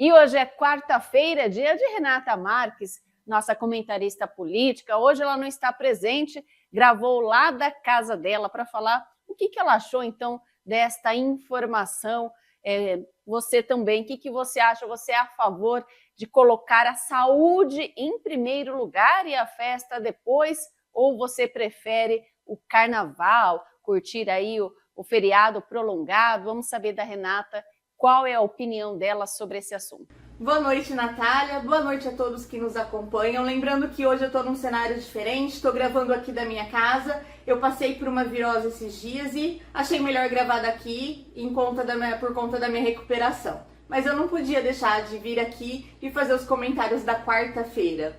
E hoje é quarta-feira, dia de Renata Marques, nossa comentarista política. Hoje ela não está presente, gravou lá da casa dela para falar o que ela achou, então, desta informação. Você também, o que você acha? Você é a favor de colocar a saúde em primeiro lugar e a festa depois? Ou você prefere o carnaval, curtir aí o feriado prolongado? Vamos saber da Renata qual é a opinião dela sobre esse assunto. Boa noite, Natália. Boa noite a todos que nos acompanham. Lembrando que hoje eu estou num cenário diferente, estou gravando aqui da minha casa. Eu passei por uma virose esses dias e achei melhor gravar daqui por conta da minha recuperação. Mas eu não podia deixar de vir aqui e fazer os comentários da quarta-feira.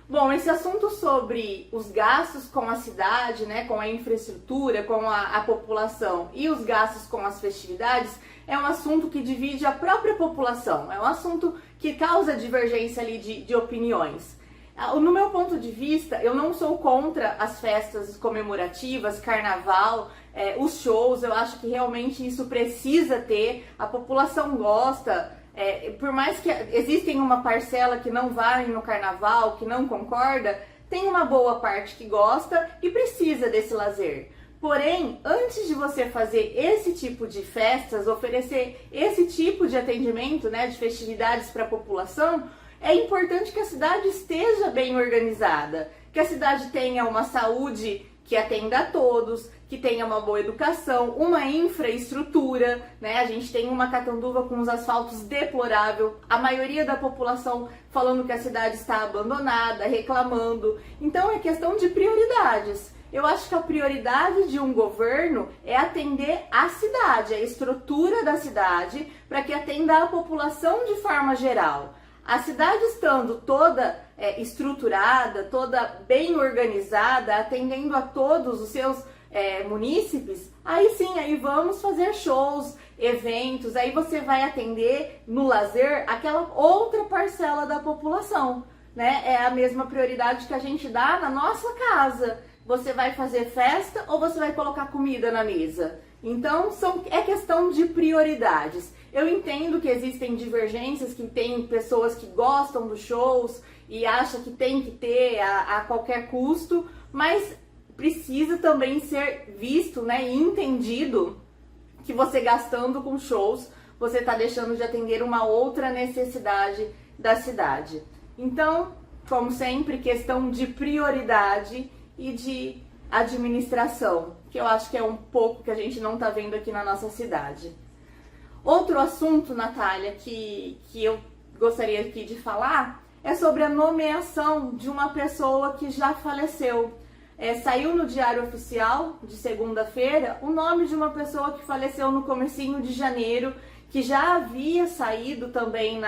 Bom, esse assunto sobre os gastos com a cidade, né, com a infraestrutura, com a população e os gastos com as festividades é um assunto que divide a própria população, é um assunto que causa divergência ali de opiniões. No meu ponto de vista, eu não sou contra as festas comemorativas, carnaval, os shows, eu acho que realmente isso precisa ter, a população gosta. Por mais que existem uma parcela que não vai no carnaval, que não concorda, tem uma boa parte que gosta e precisa desse lazer. Porém, antes de você fazer esse tipo de festas, oferecer esse tipo de atendimento, né, de festividades para a população, é importante que a cidade esteja bem organizada, que a cidade tenha uma saúde que atenda a todos, que tenha uma boa educação, uma infraestrutura, né? A gente tem uma Catanduva com os asfaltos deplorável, a maioria da população falando que a cidade está abandonada, reclamando. Então é questão de prioridades. Eu acho que a prioridade de um governo é atender a cidade, a estrutura da cidade, para que atenda a população de forma geral. A cidade estando toda estruturada, toda bem organizada, atendendo a todos os seus munícipes, aí sim, aí vamos fazer shows, eventos, aí você vai atender no lazer aquela outra parcela da população, né? É a mesma prioridade que a gente dá na nossa casa. Você vai fazer festa ou você vai colocar comida na mesa? Então, é questão de prioridades. Eu entendo que existem divergências, que tem pessoas que gostam dos shows e acham que tem que ter a qualquer custo, mas precisa também ser visto, né, e entendido que você gastando com shows, você está deixando de atender uma outra necessidade da cidade. Então, como sempre, questão de prioridade e de administração, que eu acho que é um pouco que a gente não está vendo aqui na nossa cidade. Outro assunto, Natália, que eu gostaria aqui de falar é sobre a nomeação de uma pessoa que já faleceu. Saiu no Diário Oficial de segunda-feira o nome de uma pessoa que faleceu no comecinho de janeiro, que já havia saído também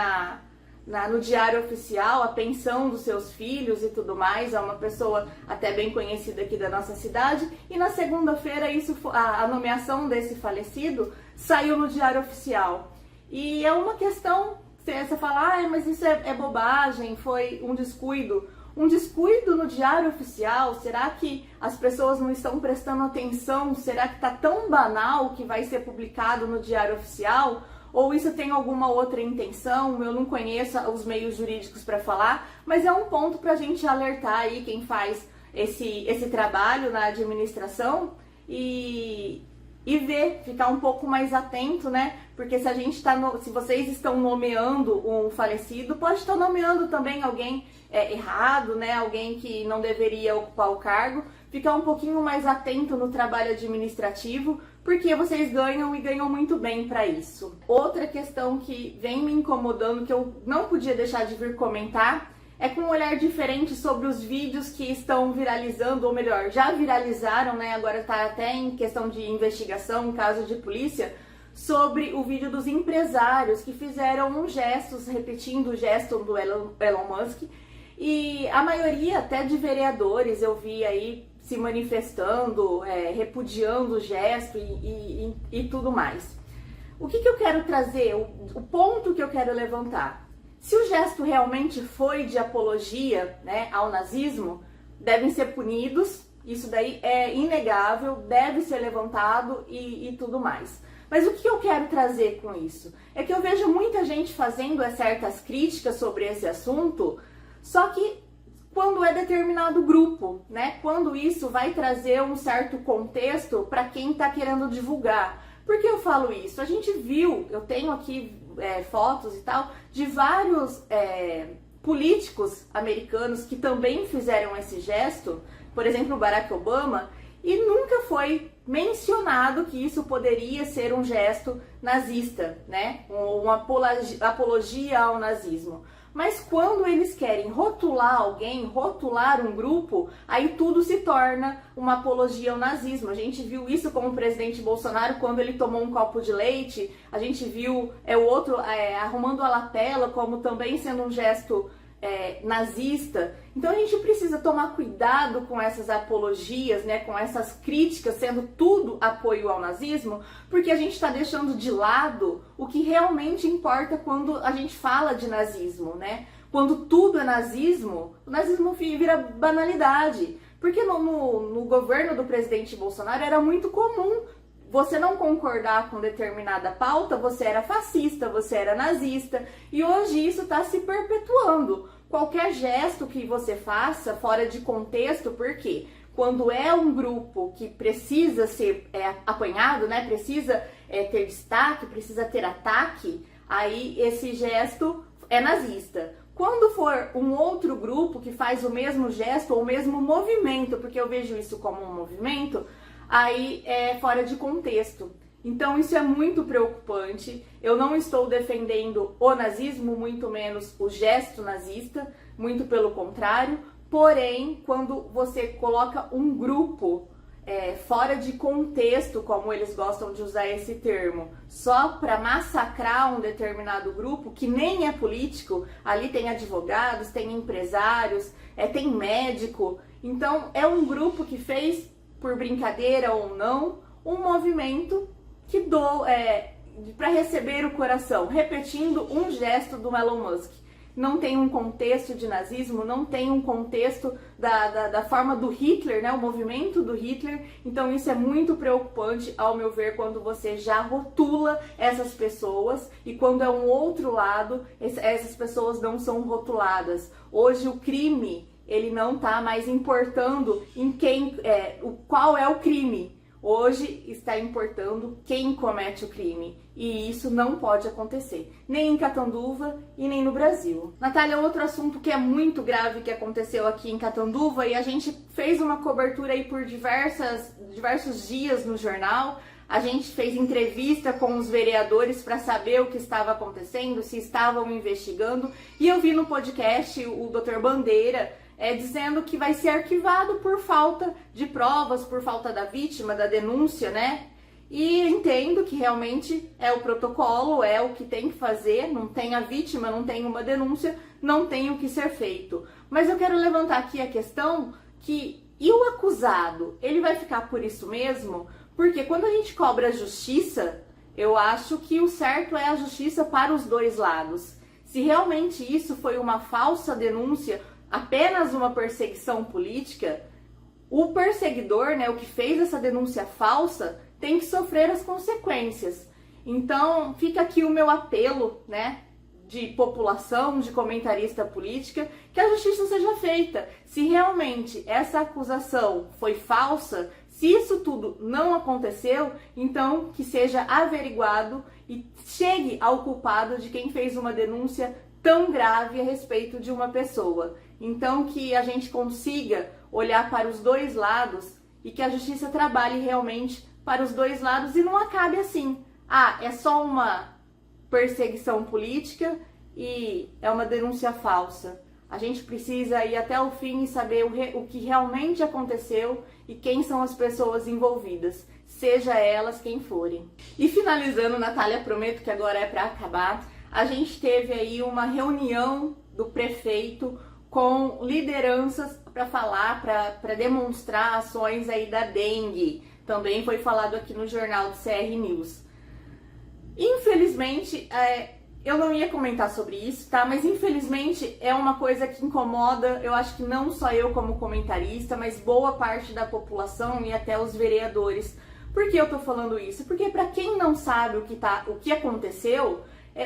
no Diário Oficial, a pensão dos seus filhos e tudo mais. É uma pessoa até bem conhecida aqui da nossa cidade. E na segunda-feira a nomeação desse falecido saiu no Diário Oficial. E é uma questão, você fala, mas isso é bobagem, foi um descuido. Um descuido no Diário Oficial? Será que as pessoas não estão prestando atenção? Será que está tão banal que vai ser publicado no Diário Oficial? Ou isso tem alguma outra intenção? Eu não conheço os meios jurídicos para falar, mas é um ponto para a gente alertar aí quem faz esse trabalho na administração e ver, ficar um pouco mais atento, né? Porque se a gente se vocês estão nomeando um falecido, pode estar nomeando também alguém errado, né? Alguém que não deveria ocupar o cargo. Ficar um pouquinho mais atento no trabalho administrativo, porque vocês ganham e ganham muito bem para isso. Outra questão que vem me incomodando, que eu não podia deixar de vir comentar, é com um olhar diferente sobre os vídeos que estão viralizando, ou melhor, já viralizaram, né? Agora está até em questão de investigação, caso de polícia, sobre o vídeo dos empresários que fizeram gestos, repetindo o gesto do Elon Musk, e a maioria até de vereadores eu vi aí se manifestando, repudiando o gesto e tudo mais. O que eu quero trazer, o ponto que eu quero levantar? Se o gesto realmente foi de apologia, né, ao nazismo, devem ser punidos, isso daí é inegável, deve ser levantado e tudo mais. Mas o que eu quero trazer com isso? É que eu vejo muita gente fazendo certas críticas sobre esse assunto, só que quando é determinado grupo, né? Quando isso vai trazer um certo contexto para quem está querendo divulgar. Por que eu falo isso? A gente viu, eu tenho aqui fotos e tal, de vários políticos americanos que também fizeram esse gesto, por exemplo, o Barack Obama, e nunca foi mencionado que isso poderia ser um gesto nazista, né? Uma apologia ao nazismo. Mas quando eles querem rotular alguém, rotular um grupo, aí tudo se torna uma apologia ao nazismo. A gente viu isso com o presidente Bolsonaro quando ele tomou um copo de leite, a gente viu o outro arrumando a lapela como também sendo um gesto nazista. Então a gente precisa tomar cuidado com essas apologias, né, com essas críticas sendo tudo apoio ao nazismo, porque a gente está deixando de lado o que realmente importa quando a gente fala de nazismo, né? Quando tudo é nazismo, o nazismo vira banalidade. Porque no governo do presidente Bolsonaro era muito comum você não concordar com determinada pauta, você era fascista, você era nazista, e hoje isso está se perpetuando. Qualquer gesto que você faça fora de contexto, por quê? Quando é um grupo que precisa ser apanhado, né, precisa ter destaque, precisa ter ataque, aí esse gesto é nazista. Quando for um outro grupo que faz o mesmo gesto ou o mesmo movimento, porque eu vejo isso como um movimento, aí é fora de contexto. Então isso é muito preocupante. Eu não estou defendendo o nazismo, muito menos o gesto nazista, muito pelo contrário. Porém, quando você coloca um grupo fora de contexto, como eles gostam de usar esse termo, só para massacrar um determinado grupo, que nem é político, ali tem advogados, tem empresários, tem médico. Então é um grupo que fez, por brincadeira ou não, um movimento que para receber o coração, repetindo um gesto do Elon Musk. Não tem um contexto de nazismo, não tem um contexto da forma do Hitler, né, o movimento do Hitler. Então isso é muito preocupante, ao meu ver, quando você já rotula essas pessoas e quando é um outro lado, essas pessoas não são rotuladas. Hoje o crime, ele não está mais importando em qual é o crime. Hoje está importando quem comete o crime. E isso não pode acontecer, nem em Catanduva e nem no Brasil. Natália, outro assunto que é muito grave que aconteceu aqui em Catanduva, e a gente fez uma cobertura aí por diversos dias no jornal. A gente fez entrevista com os vereadores para saber o que estava acontecendo, se estavam investigando. E eu vi no podcast o Dr. Bandeira dizendo que vai ser arquivado por falta de provas, por falta da vítima, da denúncia, né? E entendo que realmente é o protocolo, é o que tem que fazer, não tem a vítima, não tem uma denúncia, não tem o que ser feito. Mas eu quero levantar aqui a questão e o acusado, ele vai ficar por isso mesmo? Porque quando a gente cobra justiça, eu acho que o certo é a justiça para os dois lados. Se realmente isso foi uma falsa denúncia, apenas uma perseguição política, o perseguidor, né, o que fez essa denúncia falsa, tem que sofrer as consequências. Então, fica aqui o meu apelo, né, de população, de comentarista política, que a justiça seja feita. Se realmente essa acusação foi falsa, se isso tudo não aconteceu, então que seja averiguado e chegue ao culpado de quem fez uma denúncia tão grave a respeito de uma pessoa. Então que a gente consiga olhar para os dois lados e que a justiça trabalhe realmente para os dois lados e não acabe assim. É só uma perseguição política e é uma denúncia falsa. A gente precisa ir até o fim e saber o que realmente aconteceu e quem são as pessoas envolvidas, seja elas quem forem. E finalizando, Natália, prometo que agora é para acabar, a gente teve aí uma reunião do prefeito com lideranças para falar, para demonstrar ações aí da dengue. Também foi falado aqui no jornal do CR News. Infelizmente, eu não ia comentar sobre isso, tá? Mas infelizmente é uma coisa que incomoda, eu acho que não só eu como comentarista, mas boa parte da população e até os vereadores. Por que eu tô falando isso? Porque para quem não sabe o que aconteceu,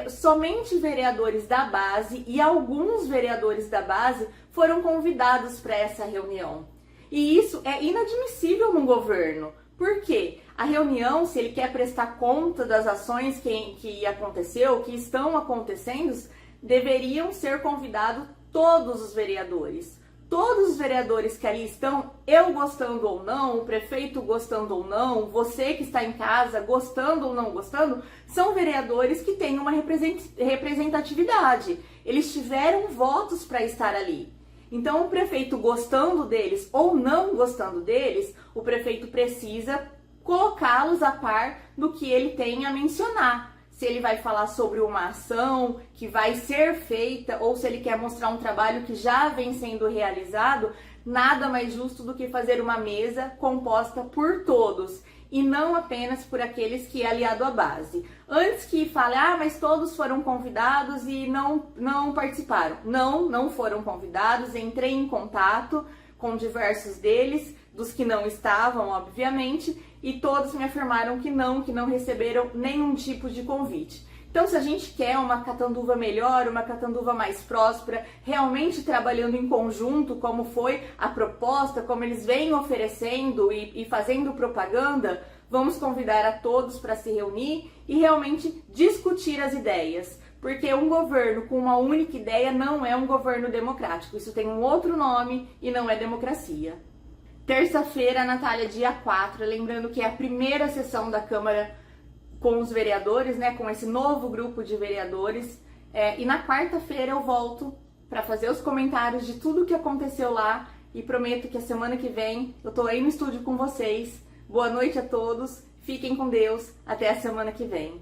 somente vereadores da base e alguns vereadores da base foram convidados para essa reunião. E isso é inadmissível num governo. Por quê? A reunião, se ele quer prestar conta das ações que aconteceu, que estão acontecendo, deveriam ser convidados todos os vereadores. Todos os vereadores que ali estão, eu gostando ou não, o prefeito gostando ou não, você que está em casa gostando ou não gostando, são vereadores que têm uma representatividade. Eles tiveram votos para estar ali. Então, o prefeito gostando deles ou não gostando deles, o prefeito precisa colocá-los a par do que ele tem a mencionar. Se ele vai falar sobre uma ação que vai ser feita ou se ele quer mostrar um trabalho que já vem sendo realizado, nada mais justo do que fazer uma mesa composta por todos e não apenas por aqueles que é aliado à base. Antes que fale, mas todos foram convidados e não participaram. Não foram convidados, entrei em contato com diversos deles, dos que não estavam, obviamente, e todos me afirmaram que não receberam nenhum tipo de convite. Então, se a gente quer uma Catanduva melhor, uma Catanduva mais próspera, realmente trabalhando em conjunto, como foi a proposta, como eles vêm oferecendo e fazendo propaganda, vamos convidar a todos para se reunir e realmente discutir as ideias. Porque um governo com uma única ideia não é um governo democrático. Isso tem um outro nome e não é democracia. Terça-feira, Natália, dia 4, lembrando que é a primeira sessão da Câmara com os vereadores, né, com esse novo grupo de vereadores. E na quarta-feira eu volto para fazer os comentários de tudo que aconteceu lá e prometo que a semana que vem eu tô aí no estúdio com vocês. Boa noite a todos, fiquem com Deus, até a semana que vem.